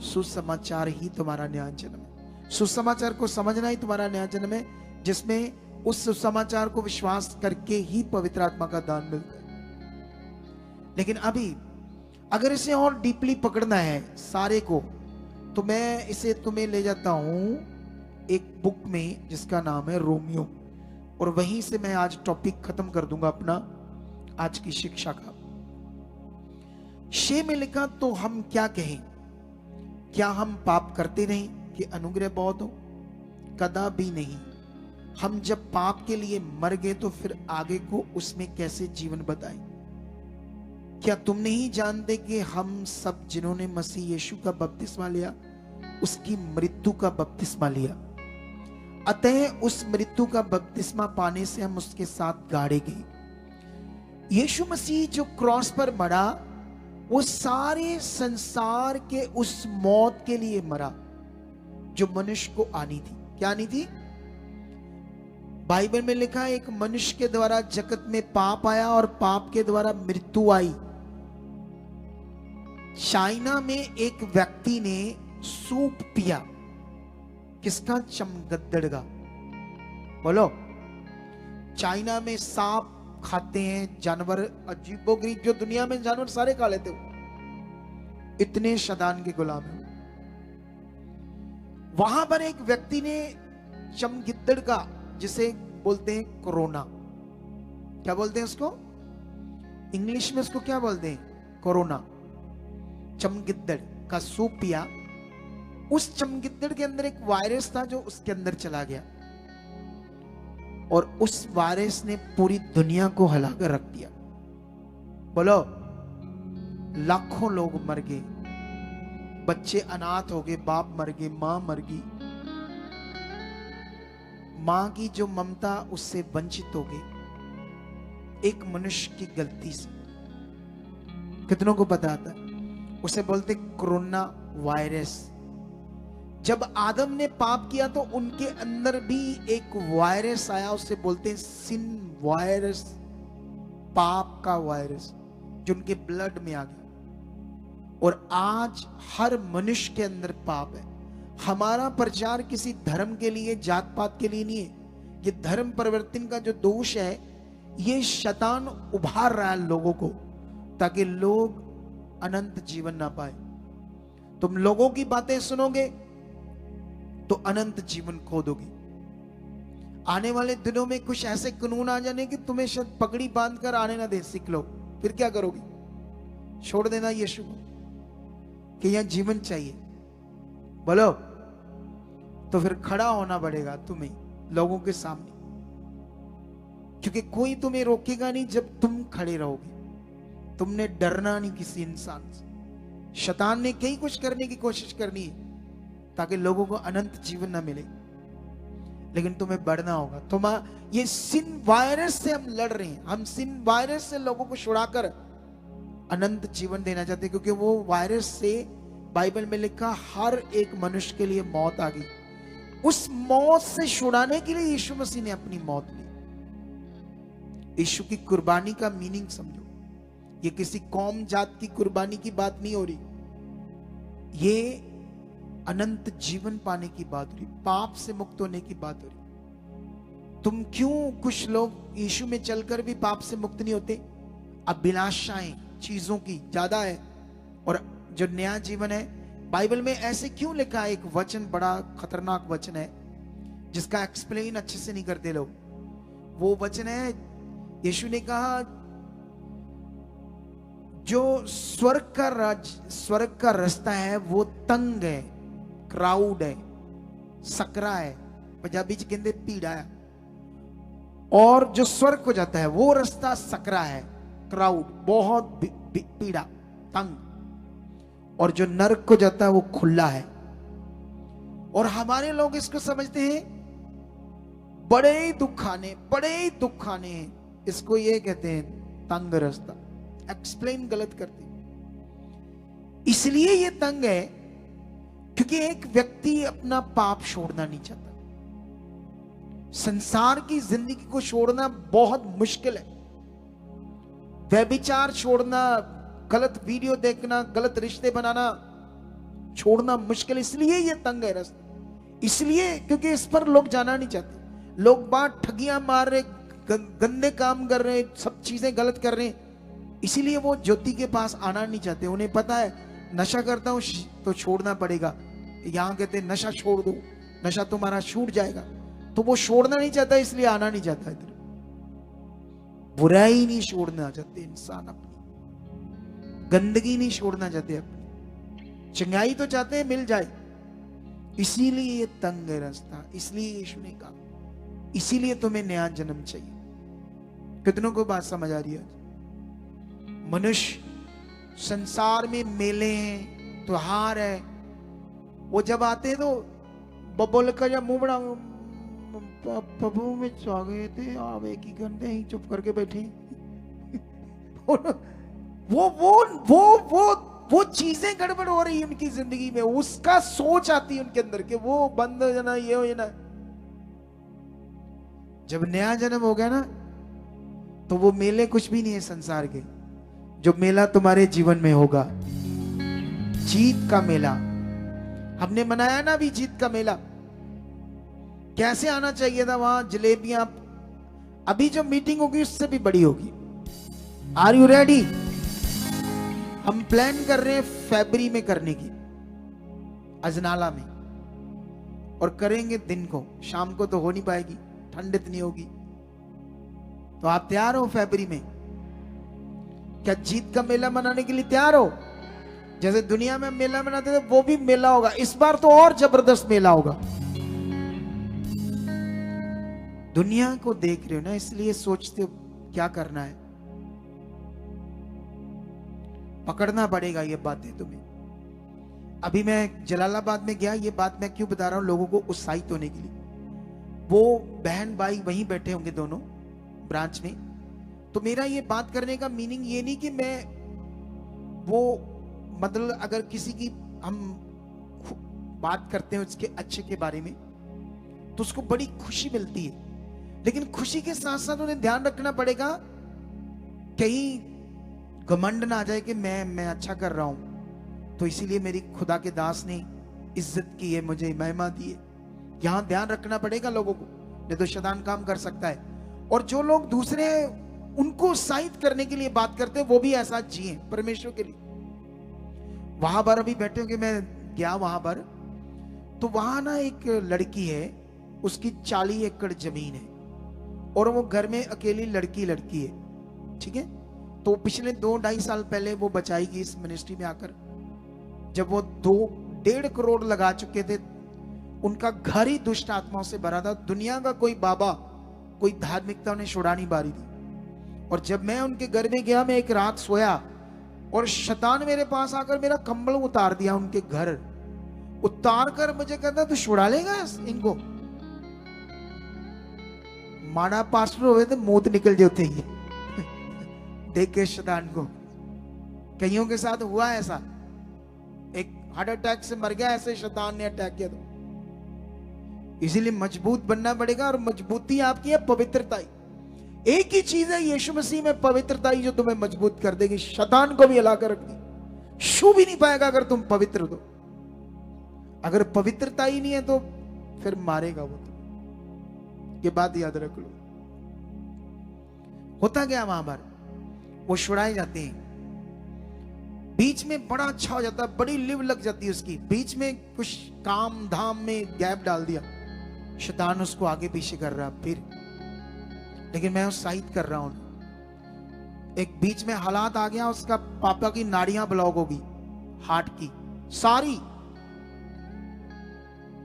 सुसमाचार ही तुम्हारा नया जन्म है। सुसमाचार को समझना ही तुम्हारा नया जन्म है, जिसमें उस सुसमाचार को विश्वास करके ही पवित्र आत्मा का दान मिलता है। लेकिन अभी अगर इसे और डीपली पकड़ना है सारे को, तो मैं इसे तुम्हें ले जाता हूं एक बुक में जिसका नाम है रोमियो, और वहीं से मैं आज टॉपिक खत्म कर दूंगा अपना आज की शिक्षा का। 6 में लिखा, तो हम क्या कहें, क्या हम पाप करते नहीं कि अनुग्रह बहुत हो? कदापि नहीं। हम जब पाप के लिए मर गए तो फिर आगे को उसमें कैसे जीवन बताएं? क्या तुम नहीं जानते कि हम सब जिन्होंने मसीह यीशु का बपतिस्मा लिया उसकी मृत्यु का बपतिस्मा लिया, अतः उस मृत्यु का बपतिस्मा पाने से हम उसके साथ गाड़े गए। यीशु मसीह जो क्रॉस पर मरा, वो सारे संसार के उस मौत के लिए मरा जो मनुष्य को आनी थी। क्या आनी थी? बाइबल में लिखा है एक मनुष्य के द्वारा जगत में पाप आया और पाप के द्वारा मृत्यु आई। चाइना में एक व्यक्ति ने सूप पिया, किसका? चमगिद्दड़ का। बोलो, चाइना में सांप खाते हैं, जानवर अजीबोगरीब जो दुनिया में जानवर सारे खा लेते हो, इतने शैतान के गुलाम हैं। वहां पर एक व्यक्ति ने चमगिद्दड़ का, जिसे बोलते हैं कोरोना, क्या बोलते हैं उसको इंग्लिश में, उसको क्या बोलते हैं? कोरोना। चमगिद्दड़ का सूप पिया। उस चमगिद्दड़ के अंदर एक वायरस था जो उसके अंदर चला गया और उस वायरस ने पूरी दुनिया को हिलाकर रख दिया। बोलो, लाखों लोग मर गए, बच्चे अनाथ हो गए, बाप मर गए, मां मर गई, मां की जो ममता उससे वंचित हो गई एक मनुष्य की गलती से। कितनों को पता आता है? उसे बोलते कोरोना वायरस। जब आदम ने पाप किया तो उनके अंदर भी एक वायरस आया, उसे बोलते हैं सिन वायरस, पाप का वायरस, जो उनके ब्लड में आ गया। और आज हर मनुष्य के अंदर पाप है। हमारा प्रचार किसी धर्म के लिए, जात पात के लिए नहीं है। ये धर्म परिवर्तन का जो दोष है, ये शैतान उभार रहा है लोगों को, ताकि लोग अनंत जीवन ना पाए। तुम लोगों की बातें सुनोगे तो अनंत जीवन खो दोगे। आने वाले दिनों में कुछ ऐसे कानून आ जाने कि तुम्हें शायद पगड़ी बांधकर आने ना दे, सीख लो, फिर क्या करोगे? छोड़ देना यीशु को कि यहां जीवन चाहिए। बोलो, तो फिर खड़ा होना पड़ेगा तुम्हें लोगों के सामने, क्योंकि कोई तुम्हें रोकेगा नहीं जब तुम खड़े रहोगे। तुमने डरना नहीं किसी इंसान से। शैतान ने कई कुछ करने की कोशिश करनी है ताकि लोगों को अनंत जीवन ना मिले, लेकिन तुम्हें बढ़ना होगा। ये सिन वायरस से हम लड़ रहे हैं। हम सिन वायरस से लोगों को छुड़ाकर अनंत जीवन देना चाहते हैं, क्योंकि वो वायरस से बाइबल में लिखा हर एक मनुष्य के लिए मौत आ गई। उस मौत से छुड़ाने के लिए यीशु मसीह ने अपनी मौत ली। यीशु की कुर्बानी का मीनिंग समझो। ये किसी कौम जात की कुर्बानी की बात नहीं हो रही, ये अनंत जीवन पाने की बात हो रही, पाप से मुक्त होने की बात हो रही। तुम क्यों, कुछ लोग यीशु में चलकर भी पाप से मुक्त नहीं होते? अभिलाषाएं चीजों की ज्यादा है, और जो नया जीवन है, बाइबल में ऐसे क्यों लिखा है? एक वचन बड़ा खतरनाक वचन है जिसका एक्सप्लेन अच्छे से नहीं करते लोग। वो वचन है, यीशु ने कहा, जो स्वर्ग का रास्ता है वो तंग है, क्राउड है, सकरा है, पंजाबी च कहते पीड़ा है। और जो स्वर्ग को जाता है वो रास्ता सकरा है, क्राउड, बहुत पीड़ा, तंग। और जो नरक को जाता है वो खुला है। और हमारे लोग इसको समझते हैं बड़े ही दुख आने हैं, इसको ये कहते हैं तंग रास्ता। एक्सप्लेन गलत करते। इसलिए ये तंग है क्योंकि एक व्यक्ति अपना पाप छोड़ना नहीं चाहता। संसार की जिंदगी को छोड़ना बहुत मुश्किल है। व्यभिचार छोड़ना, गलत वीडियो देखना, गलत रिश्ते बनाना छोड़ना मुश्किल, इसलिए ये तंग है रास्ता। इसलिए क्योंकि इस पर लोग जाना नहीं चाहते। लोग बात ठगियां मार रहे, गंदे काम कर रहे, सब चीजें गलत कर रहे हैं, इसीलिए वो ज्योति के पास आना नहीं चाहते। उन्हें पता है नशा करता हूं तो छोड़ना पड़ेगा। यहां कहते हैं नशा छोड़ दो, नशा तुम्हारा छूट जाएगा। तो वो छोड़ना नहीं चाहता, इसलिए आना नहीं चाहता इधर। बुराई नहीं छोड़ना चाहते इंसान, अपनी गंदगी नहीं छोड़ना चाहते, अपनी चंगाई तो चाहते हैं मिल जाए। इसीलिए ये तंग है रास्ता। इसलिए यीशु ने कहा, इसीलिए तुम्हें नया जन्म चाहिए। कितनों को बात समझ आ रही है? मनुष्य संसार में मेले हैं, त्योहार है, वो जब आते हैं तो बबोल का जब मुंह बड़ा, प्रभु में स्वागत है, आप एक ही घंटे ही चुप करके बैठे। वो चीजें गड़बड़ हो रही है उनकी जिंदगी में। उसका सोच आती है उनके अंदर कि वो बंद हो जाना, ये हो जाना। जब नया जन्म हो गया ना, तो वो मेले कुछ भी नहीं है संसार के। जो मेला तुम्हारे जीवन में होगा, जीत का मेला। हमने मनाया ना अभी जीत का मेला। कैसे आना चाहिए था वहां, जलेबियां। अभी जो मीटिंग होगी उससे भी बड़ी होगी। Are you ready? हम प्लान कर रहे हैं फरवरी में करने की, अजनाला में, और करेंगे दिन को। शाम को तो हो नहीं पाएगी, ठंड इतनी होगी। तो आप तैयार हो फरवरी में? क्या जीत का मेला मनाने के लिए तैयार हो? जैसे दुनिया में मेला मनाते थे वो भी मेला होगा, इस बार तो और जबरदस्त मेला होगा। दुनिया को देख रहे हो ना, इसलिए सोचते हो क्या करना है। पकड़ना पड़ेगा ये बातें तुम्हें। अभी मैं जलालाबाद में गया, ये बात मैं क्यों बता रहा हूं, लोगों को उत्साहित होने के लिए। वो बहन भाई वहीं बैठे होंगे दोनों ब्रांच में। तो मेरा ये बात करने का मीनिंग ये नहीं कि मैं वो, मतलब अगर किसी की हम बात करते हैं उसके अच्छे के बारे में तो उसको बड़ी खुशी मिलती है, लेकिन खुशी के साथ साथ उन्हें ध्यान रखना पड़ेगा कहीं घमंड ना आ जाए कि मैं अच्छा कर रहा हूं, तो इसीलिए मेरी खुदा के दास ने इज्जत की है, मुझे महिमा दी है। यहां ध्यान रखना पड़ेगा लोगों को, नहीं तो शैतान काम कर सकता है। और जो लोग दूसरे उनको उत्साहित करने के लिए बात करते हैं वो भी ऐसा जिए परमेश्वर के लिए। वहां पर अभी बैठे होंगे, मैं गया वहां पर, तो वहां ना एक लड़की है, उसकी 40 एकड़ जमीन है और वो घर में अकेली लड़की है, ठीक है। तो पिछले 2-2.5 साल पहले वो बचाएगी इस मिनिस्ट्री में आकर, जब वो 2-1.5 करोड़ लगा चुके थे। उनका घर ही दुष्ट आत्माओं से भरा था, दुनिया का कोई बाबा, कोई धार्मिकता उन्हें छुड़ा नहीं पा रही थी। और जब मैं उनके घर में गया, मैं एक रात सोया और शैतान मेरे पास आकर मेरा कंबल उतार दिया, उनके घर उतार कर मुझे कहता तू छुड़ा लेगा इनको। माना पास्टर हुए थे, मौत निकल जाते ही देख के शैतान को। कईयों के साथ हुआ ऐसा, एक हार्ट अटैक से मर गया, ऐसे शैतान ने अटैक किया। तो इसीलिए मजबूत बनना पड़ेगा, और मजबूती आपकी है पवित्रता। एक ही चीज है यीशु मसीह में, पवित्रता ही जो तुम्हें मजबूत कर देगी, शैतान को भी हिला कर रख दी। छू भी नहीं पाएगा अगर तुम पवित्र हो। अगर पवित्रता ही नहीं है तो फिर मारेगा वो तो। ये बात याद रख लो। होता गया वहां पर, वो छुड़ाए जाते हैं, बीच में बड़ा अच्छा हो जाता है, बड़ी लिव लग जाती है उसकी, बीच में कुछ काम धाम में गैप डाल दिया, शैतान उसको आगे पीछे कर रहा फिर। लेकिन मैं उत्साहित कर रहा हूं, एक बीच में हालात आ गया, उसका पापा की नाड़ियां ब्लॉक होगी, हार्ट की सारी।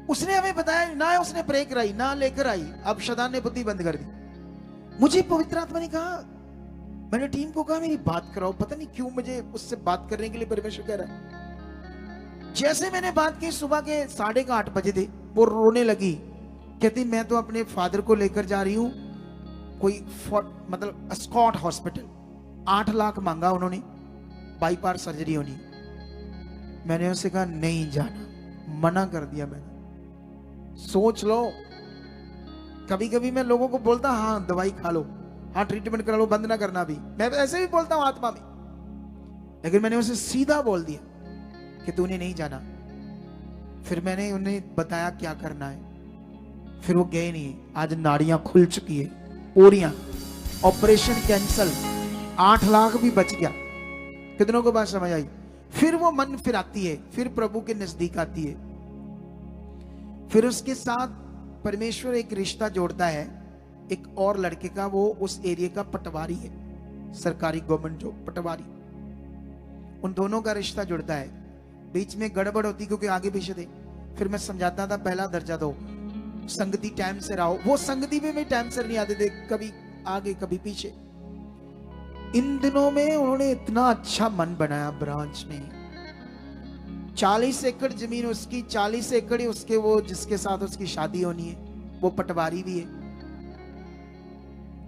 उसने हमें बताया ना, उसने प्रे कराई ना, लेकर आई। अब शैतान ने बुद्धि बंद कर दी। मुझे पवित्र आत्मा ने कहा, मैंने टीम को कहा मेरी बात कराओ, पता नहीं क्यों मुझे उससे बात करने के लिए परमेश्वर कह रहा है। जैसे मैंने बात की, सुबह के 8:30 बजे थे, वो रोने लगी, कहती मैं तो अपने फादर को लेकर जा रही हूं कोई मतलब स्कॉट हॉस्पिटल, 8 लाख मांगा उन्होंने, बाईपास सर्जरी होनी। मैंने उससे कहा नहीं जाना, मना कर दिया मैंने। सोच लो, कभी कभी मैं लोगों को बोलता हाँ दवाई खा लो, हाँ ट्रीटमेंट करा लो, बंद ना करना भी, मैं ऐसे भी बोलता हूं आत्मा में। लेकिन मैंने उसे सीधा बोल दिया कि तूने नहीं जाना। फिर मैंने उन्हें बताया क्या करना है, फिर वो गए नहीं। आज नाड़ियां खुल चुकी है, ओरियां, ऑपरेशन कैंसल, 8 लाख भी बच गया। कितनों को बात समझ आई? फिर वो मन फिर आती है, फिर प्रभु के नजदीक आती है, फिर उसके साथ परमेश्वर एक रिश्ता जोड़ता है, एक और लड़के का, वो उस एरिया का पटवारी है, सरकारी गवर्नमेंट जॉब पटवारी। उन दोनों का रिश्ता जुड़ता है। बीच में गड़बड़ होती क्योंकि आगे पीछे थे। फिर मैं समझाता था पहला दर्जा दो, संगति टाइम से रहो। वो संगति में भी टाइम से नहीं आते थे, कभी आगे कभी पीछे। इन दिनों में उन्होंने इतना अच्छा मन बनाया ब्रांच में। 40 एकड़ जमीन उसकी, 40 एकड़ ही उसके, वो जिसके साथ उसकी शादी होनी है वो पटवारी भी है।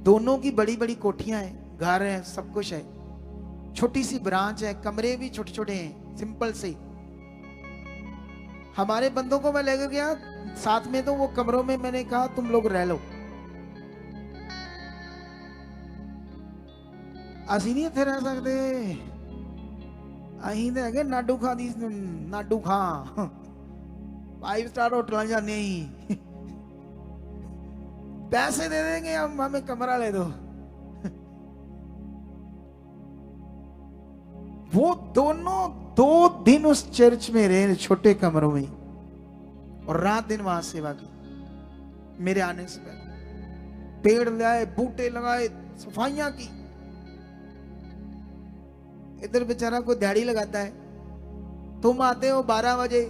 दोनों की बड़ी बड़ी कोठियां हैं, घर है, सब कुछ है। छोटी सी ब्रांच है, कमरे भी छोटे छोटे हैं, सिंपल से। हमारे बंदों को मैं लेकर गया साथ में, तो वो कमरों में मैंने कहा तुम लोग रह लो, ਅਸੀਂ ਨਹੀਂ ਇੱਥੇ ਰਹਿ ਸਕਦੇ, ਅਸੀਂ ਤਾਂ ਹੈਗੇ ਨਾਡੂ ਖਾਂ ਦੀ ਨਾਡੂ ਖਾਂ 5 स्टार होटल जाने ही पैसे दे देंगे, हम हमें कमरा ले दो। वो दोनों 2 दिन उस चर्च में रहे, छोटे कमरों में, और रात दिन वहां सेवा की। मेरे आने से पहले पेड़ लगाए, बूटे लगाए, सफाइयां की। इधर बेचारा कोई दिहाड़ी लगाता है, तुम आते हो 12 बजे।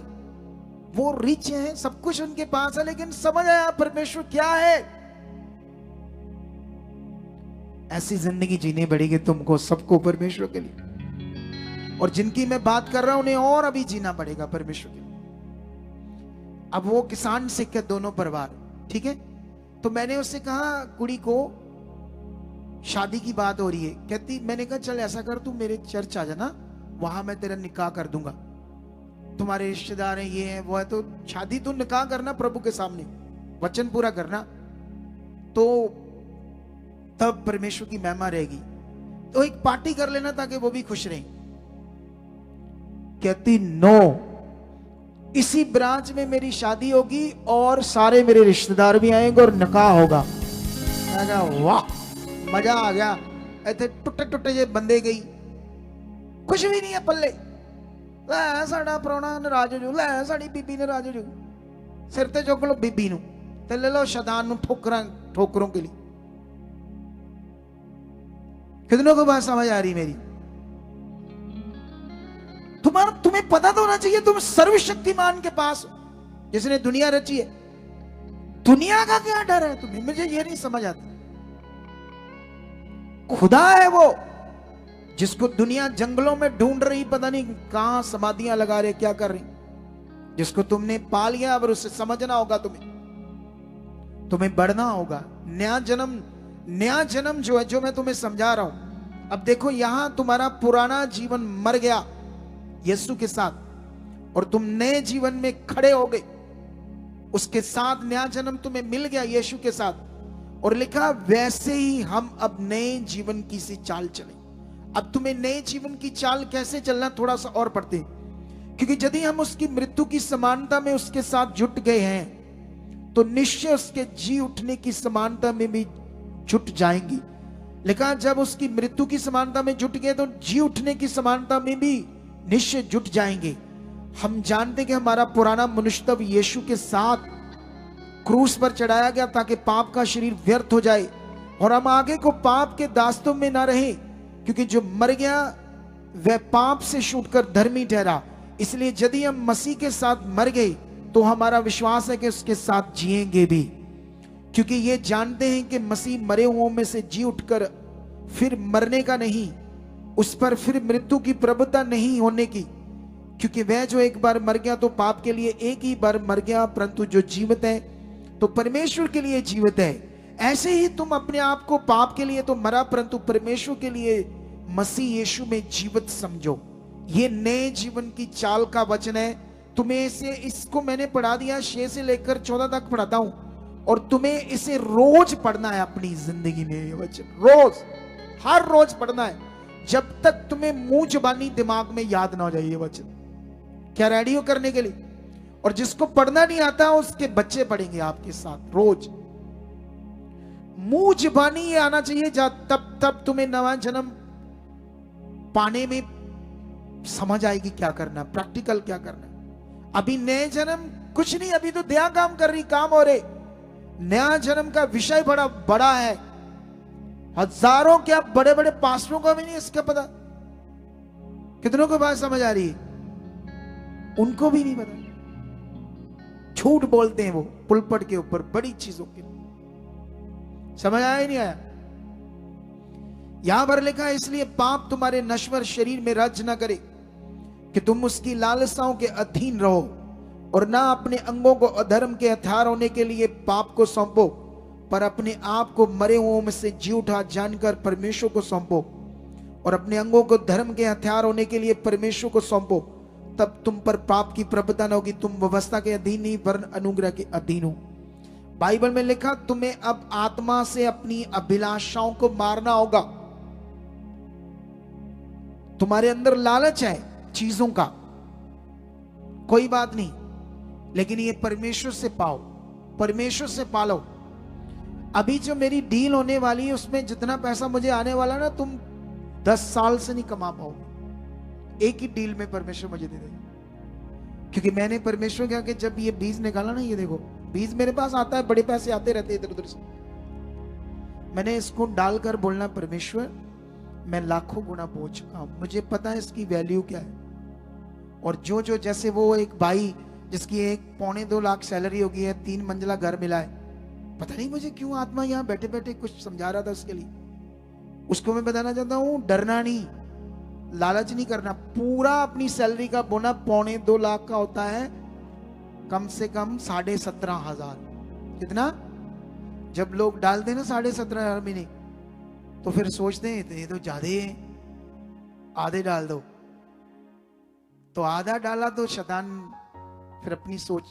वो रिच है, सब कुछ उनके पास है, लेकिन समझ आया परमेश्वर क्या है। ऐसी जिंदगी जीनी पड़ेगी तुमको, सबको परमेश्वर के लिए। और जिनकी मैं बात कर रहा हूं उन्हें और अभी जीना पड़ेगा परमेश्वर के लिए। अब वो किसान सिख के दोनों परिवार, ठीक है। तो मैंने उससे कहा, कुड़ी को शादी की बात हो रही है। कहती, मैंने कहा चल ऐसा कर, तू मेरे चर्च आ जाना, वहां मैं तेरा निकाह कर दूंगा। तुम्हारे रिश्तेदार हैं, ये है वो है, तो शादी तू निकाह करना प्रभु के सामने, वचन पूरा करना, तो तब परमेश्वर की महिमा रहेगी। तो एक पार्टी कर लेना ताकि वो भी खुश रहे। कहती नो, इसी ब्रांच में मेरी शादी होगी और सारे मेरे रिश्तेदार भी आएंगे और निकाह होगा। मैं कहा वाह, मजा आ गया। ऐसे टुटे टुटे जे बंदे गई, कुछ भी नहीं है पल्ले। लै साडा प्राहुणा नाराज हो जू, लै साडी बीबी नाराज हो जू, सिर ते चुक लो बीबी नू ते ले लो शैतान नू ठोकरों के लिए। कितनों को बात समझ आ रही मेरी? तुम्हें पता तो होना चाहिए तुम सर्वशक्तिमान के पास हो, जिसने दुनिया रची है। दुनिया का क्या डर है तुम्हें? मुझे ये नहीं समझ आता। खुदा है वो जिसको दुनिया जंगलों में ढूंढ रही, पता नहीं कहां समाधियां लगा रहे, क्या कर रही, जिसको तुमने पा लिया। अब उससे समझना होगा, तुम्हें बढ़ना होगा। नया जन्म जो है, जो मैं तुम्हें समझा रहा हूं। अब देखो, यहां तुम्हारा पुराना जीवन मर गया यीशु के साथ, और तुम नए जीवन में खड़े हो गए। उसके साथ नया जन्म तुम्हें मिल गया यीशु के साथ, और लिखा वैसे ही हम अब नए जीवन की सी चाल चले। अब तुम्हें नए जीवन की चाल कैसे चलना, थोड़ा सा और पढ़ते हैं। क्योंकि यदि हम उसकी मृत्यु की समानता में उसके साथ जुट गए हैं, तो निश्चय उसके जी उठने की समानता में भी जुट जाएंगी। लिखा जब उसकी मृत्यु की समानता में जुट गए, तो जी उठने की समानता में भी निश्चय जुट जाएंगे। हम जानते कि हमारा पुराना मनुष्य तब यीशु के साथ क्रूस पर चढ़ाया गया ताकि पाप का शरीर व्यर्थ हो जाए और हम आगे को पाप के दास्तों में ना रहे, क्योंकि जो मर गया वह पाप से छूटकर धर्मी ठहरा। इसलिए यदि हम मसीह के साथ मर गए तो हमारा विश्वास है कि उसके साथ जिएंगे भी, क्योंकि ये जानते हैं कि मसीह मरे हुओं में से जी उठकर फिर मरने का नहीं, उस पर फिर मृत्यु की प्रभुता नहीं होने की। क्योंकि वह जो एक बार मर गया तो पाप के लिए एक ही बार मर गया, परंतु जो जीवित है तो परमेश्वर के लिए जीवित है। ऐसे ही तुम अपने आप को पाप के लिए तो मरा, परंतु परमेश्वर के लिए मसीह यीशु में जीवित समझो। ये नए जीवन की चाल का वचन है। तुम्हें इसको मैंने पढ़ा दिया, 6 से लेकर 14 तक पढ़ाता हूं, और तुम्हें इसे रोज पढ़ना है अपनी जिंदगी में। ये वचन रोज, हर रोज पढ़ना है, जब तक तुम्हें मुंह जुबानी दिमाग में याद ना हो जाए ये वचन। क्या रेडी हो करने के लिए? और जिसको पढ़ना नहीं आता उसके बच्चे पढ़ेंगे आपके साथ रोज। मुंह जुबानी ये आना चाहिए, तब तुम्हें नवा जन्म पाने में समझ आएगी क्या करना, प्रैक्टिकल क्या करना। अभी नए जन्म कुछ नहीं, अभी तो दया काम कर रही, काम हो रहे। नया जन्म का विषय बड़ा बड़ा है, हजारों क्या बड़े बड़े पास्टरों को भी नहीं इसका पता। कितनों को बात समझ आ रही है? उनको भी नहीं पता। झूठ बोलते हैं वो पुलपट के ऊपर बड़ी चीजों के। समझ आया ही नहीं आया? यहां पर लिखा है, इसलिए पाप तुम्हारे नश्वर शरीर में राज्य न करे कि तुम उसकी लालसाओं के अधीन रहो, और ना अपने अंगों को अधर्म के हथियार होने के लिए पाप को सौंपो, पर अपने आप को मरे हुओं में से जी उठा जानकर परमेश्वर को सौंपो, और अपने अंगों को धर्म के हथियार होने के लिए परमेश्वर को सौंपो। तब तुम पर पाप की प्रभुता न होगी, तुम व्यवस्था के अधीन नहीं वरन अनुग्रह के अधीन हो। बाइबल में लिखा, तुम्हें अब आत्मा से अपनी अभिलाषाओं को मारना होगा। तुम्हारे अंदर लालच है चीजों का, कोई बात नहीं, लेकिन ये परमेश्वर से पाओ, परमेश्वर से पालो। अभी जो मेरी डील होने वाली है उसमें जितना पैसा मुझे आने वाला ना, तुम 10 साल से नहीं कमा पाओगे। एक ही डील में परमेश्वर मुझे दे देगा, क्योंकि मैंने परमेश्वर क्या कि जब ये बीज निकाला ना, ये देखो बीज मेरे पास आता है, बड़े पैसे आते रहते इधर उधर से, मैंने इसको डालकर बोलना परमेश्वर मैं लाखों गुना बो चुका हूं, मुझे पता है इसकी वैल्यू क्या है। और जो जो जैसे वो एक भाई जिसकी 1.25 लाख सैलरी होगी है, 3 मंजिला घर मिला है, पता नहीं मुझे क्यों आत्मा यहाँ बैठे बैठे कुछ समझा रहा था उसके लिए। उसको मैं बताना चाहता हूँ, डरना नहीं, लालच नहीं करना, पूरा अपनी सैलरी का बोना 2.25 लाख का होता है, कम से कम 17,500। कितना? जब लोग डालते ना 17,500 महीने, तो फिर सोचते हैं ये तो ज्यादा है, आधे डाल दो। तो आधा डाला तो शैतान फिर अपनी सोच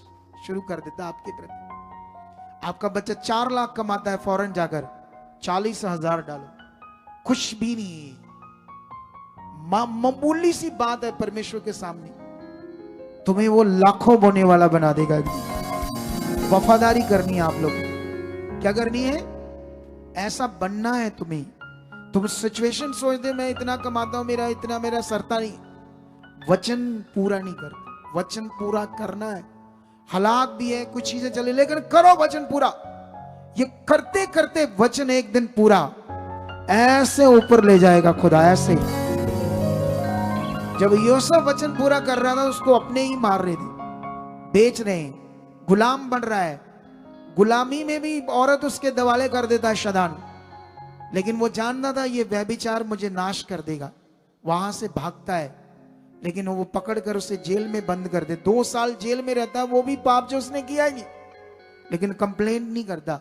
शुरू कर देता आपके प्रति। आपका बच्चा 4 लाख कमाता है, फौरन जाकर 40,000 डालो, खुश भी नहीं। मामूली सी बात है परमेश्वर के सामने, तुम्हें वो लाखों बोने वाला बना देगा। वफादारी करनी है आप लोग, क्या करनी है? ऐसा बनना है तुम्हें। तुम सिचुएशन सोचते मैं इतना कमाता हूं, मेरा इतना, मेरा सरता नहीं, वचन पूरा नहीं करते। वचन पूरा करना है, हालात भी है, कुछ चीजें चले, लेकिन करो वचन पूरा। ये करते करते वचन एक दिन पूरा ऐसे ऊपर ले जाएगा खुदा, ऐसे। जब यूसुफ वचन पूरा कर रहा था, उसको अपने ही मार रहे थे, बेच रहे हैं, गुलाम बन रहा है, गुलामी में भी औरत उसके दवाले कर देता है शैतान, लेकिन वो जानता था ये व्यभिचार मुझे नाश कर देगा, वहां से भागता है, लेकिन वो पकड़कर उसे जेल में बंद कर दे। 2 साल जेल में रहता है, वो भी पाप जो उसने किया नहीं, लेकिन कंप्लेंट नहीं करता।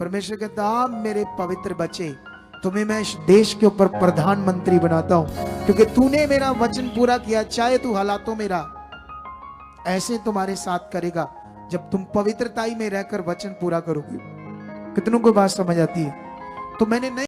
परमेश्वर कहता मेरे पवित्र बच्चे, तुम्हें मैं इस देश के ऊपर प्रधानमंत्री बनाता हूं, क्योंकि तूने मेरा वचन पूरा किया। चाहे तू हालातों में रहा, ऐसे तुम्हारे साथ करेगा जब तुम पवित्रताई में रहकर वचन पूरा करोगे। कितनों को बात समझ आती है? तो मैंने नहीं